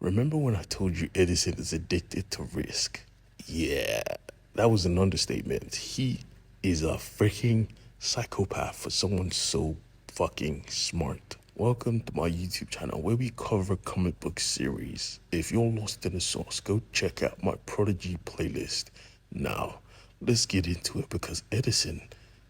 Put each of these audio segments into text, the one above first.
Remember when I told you Edison is addicted to risk? Yeah, that was an understatement. He is a freaking psychopath for someone so fucking smart. Welcome to my YouTube channel where we cover comic book series. If you're lost in the sauce, go check out my Prodigy playlist. Now, let's get into it because Edison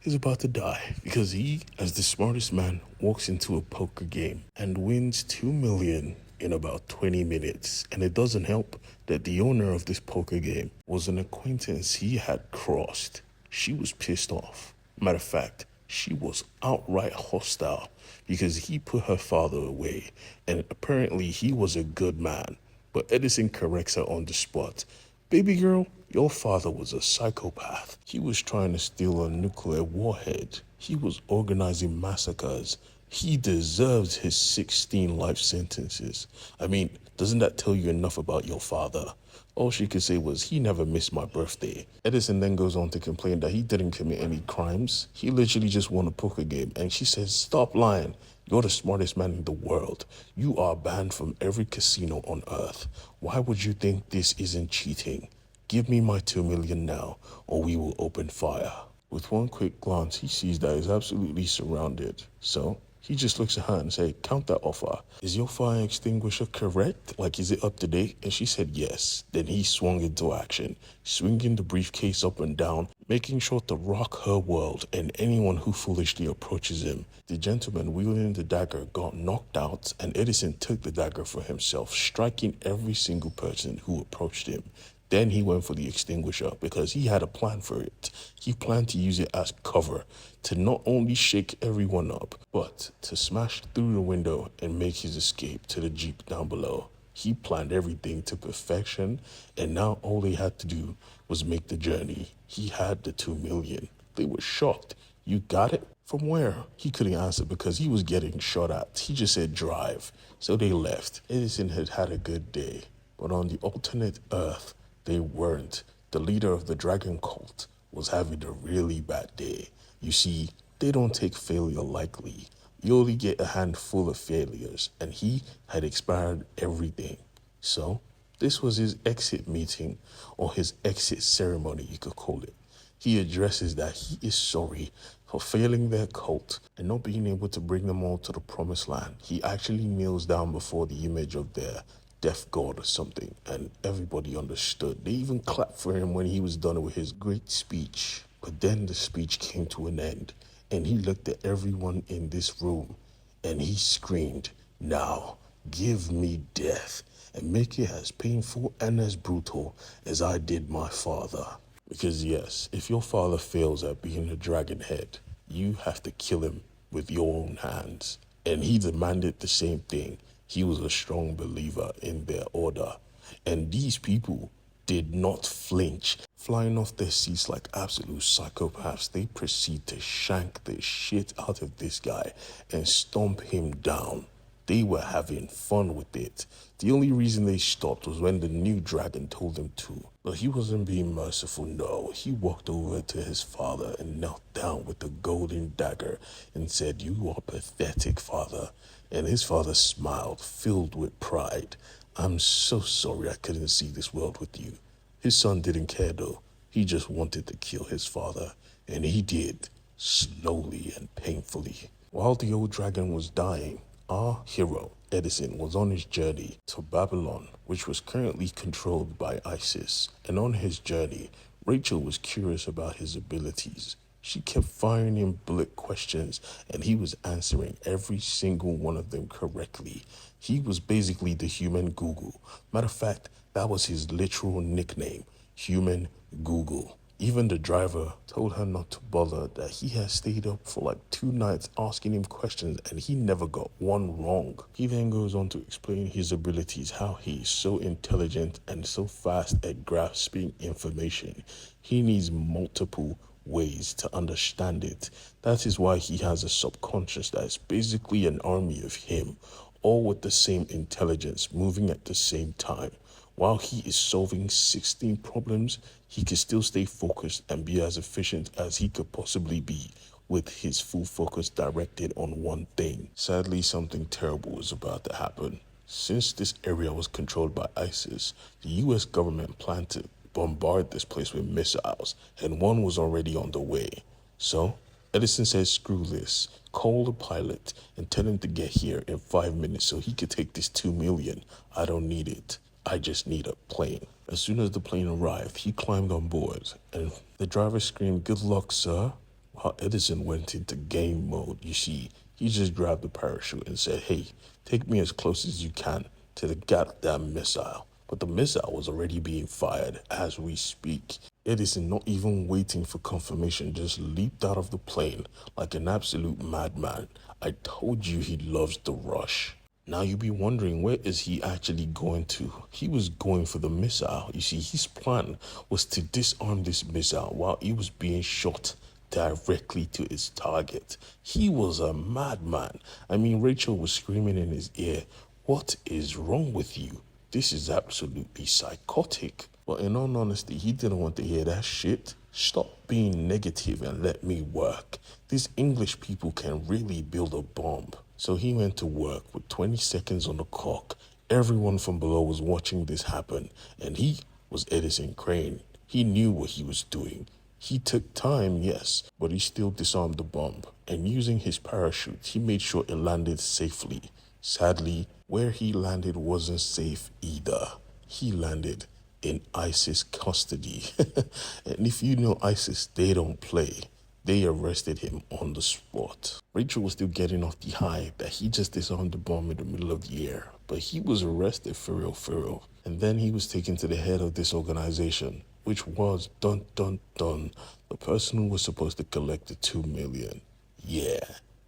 is about to die because he, as the smartest man, walks into a poker game and wins 2 million in about 20 minutes. And it doesn't help that the owner of this poker game was an acquaintance he had crossed. She was pissed off. Matter of fact, she was outright hostile because he put her father away, and apparently he was a good man. But Edison corrects her on the spot. Baby girl, your father was a psychopath. He was trying to steal a nuclear warhead. He was organizing massacres. He deserves his 16 life sentences. I mean, doesn't that tell you enough about your father? All she could say was, he never missed my birthday. Edison then goes on to complain that he didn't commit any crimes. He literally just won a poker game. And she says, stop lying. You're the smartest man in the world. You are banned from every casino on earth. Why would you think this isn't cheating? Give me my 2 million now, or we will open fire. With one quick glance, he sees that he's absolutely surrounded. So he just looks at her and says, count that offer. Is your fire extinguisher correct? Like, is it up to date? And she said yes. Then he swung into action, swinging the briefcase up and down, making sure to rock her world and anyone who foolishly approaches him. The gentleman wielding the dagger got knocked out, and Edison took the dagger for himself, striking every single person who approached him. Then he went for the extinguisher because he had a plan for it. He planned to use it as cover to not only shake everyone up, but to smash through the window and make his escape to the Jeep down below. He planned everything to perfection, and now all they had to do was make the journey. He had the 2 million. They were shocked. You got it? From where? He couldn't answer because he was getting shot at. He just said drive. So they left. Edison had had a good day, but on the alternate Earth, they weren't. The leader of the dragon cult was having a really bad day. You see, they don't take failure lightly. You only get a handful of failures, and he had expired everything. So, this was his exit meeting, or his exit ceremony, you could call it. He addresses that he is sorry for failing their cult and not being able to bring them all to the promised land. He actually kneels down before the image of their deaf god or something, and everybody understood. They even clapped for him when he was done with his great speech. But then the speech came to an end, and he looked at everyone in this room, and he screamed, now, give me death, and make it as painful and as brutal as I did my father. Because yes, if your father fails at being a dragon head, you have to kill him with your own hands. And he demanded the same thing. He was a strong believer in their order. And these people did not flinch. Flying off their seats like absolute psychopaths, they proceed to shank the shit out of this guy and stomp him down. They were having fun with it. The only reason they stopped was when the new dragon told them to. But he wasn't being merciful, no. He walked over to his father and knelt down with the golden dagger and said, you are pathetic, father. And his father smiled, filled with pride. I'm so sorry I couldn't see this world with you. His son didn't care though. He just wanted to kill his father. And he did, slowly and painfully. While the old dragon was dying, our hero, Edison, was on his journey to Babylon, which was currently controlled by ISIS. And on his journey, Rachel was curious about his abilities. She kept firing him bullet questions, and he was answering every single one of them correctly. He was basically the human Google. Matter of fact, that was his literal nickname, Human Google. Even the driver told her not to bother, that he had stayed up for like 2 nights asking him questions and he never got one wrong. He then goes on to explain his abilities, how he is so intelligent and so fast at grasping information. He needs multiple ways to understand it. That is why he has a subconscious that is basically an army of him, all with the same intelligence, moving at the same time. While he is solving 16 problems, he can still stay focused and be as efficient as he could possibly be with his full focus directed on one thing. Sadly, something terrible is about to happen. Since this area was controlled by ISIS, the US government planned to bombard this place with missiles, and one was already on the way. So, Edison said, screw this, call the pilot and tell him to get here in 5 minutes so he could take this 2 million. I don't need it. I just need a plane. As soon as the plane arrived, he climbed on board, and the driver screamed, "Good luck, sir," while Edison went into game mode. You see, he just grabbed the parachute and said, "Hey, take me as close as you can to the goddamn missile." But the missile was already being fired as we speak. Edison, not even waiting for confirmation, just leaped out of the plane like an absolute madman. I told you he loves the rush. Now you'll be wondering, where is he actually going to? He was going for the missile. You see, his plan was to disarm this missile while it was being shot directly to its target. He was a madman. I mean, Rachel was screaming in his ear, "What is wrong with you? This is absolutely psychotic." But in all honesty, he didn't want to hear that shit. Stop being negative and let me work. These English people can really build a bomb. So he went to work with 20 seconds on the clock. Everyone from below was watching this happen, and he was Edison Crane. He knew what he was doing. He took time, yes, but he still disarmed the bomb. And using his parachute, he made sure it landed safely. Sadly, where he landed wasn't safe either. He landed in ISIS custody. And if you know ISIS, they don't play. They arrested him on the spot. Rachel was still getting off the high that he just disarmed the bomb in the middle of the air, but he was arrested for real. And then he was taken to the head of this organization, which was, dun dun dun, the person who was supposed to collect the 2 million. Yeah,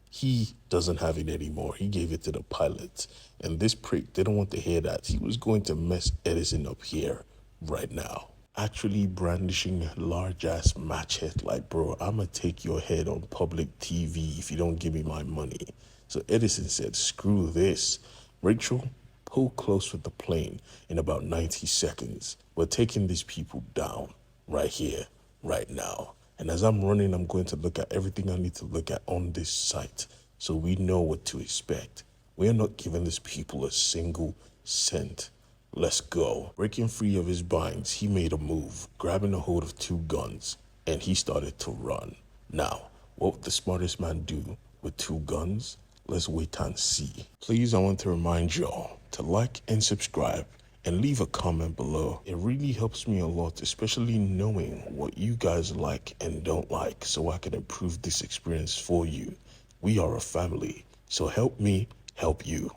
he doesn't have it anymore. He gave it to the pilot. And this prick didn't want to hear that. He was going to mess Edison up here right now. Actually brandishing a large-ass machete like, "Bro, I'ma take your head on public TV if you don't give me my money." So Edison said, "Screw this. Rachel, pull close with the plane in about 90 seconds. We're taking these people down right here, right now. And as I'm running, I'm going to look at everything I need to look at on this site so we know what to expect. We're not giving these people a single cent. Let's go." Breaking free of his binds, he made a move, grabbing a hold of 2 guns, and he started to run. Now, what would the smartest man do with 2 guns? Let's wait and see. Please, I want to remind y'all to like and subscribe and leave a comment below. It really helps me a lot, especially knowing what you guys like and don't like, so I can improve this experience for you. We are a family, so help me help you.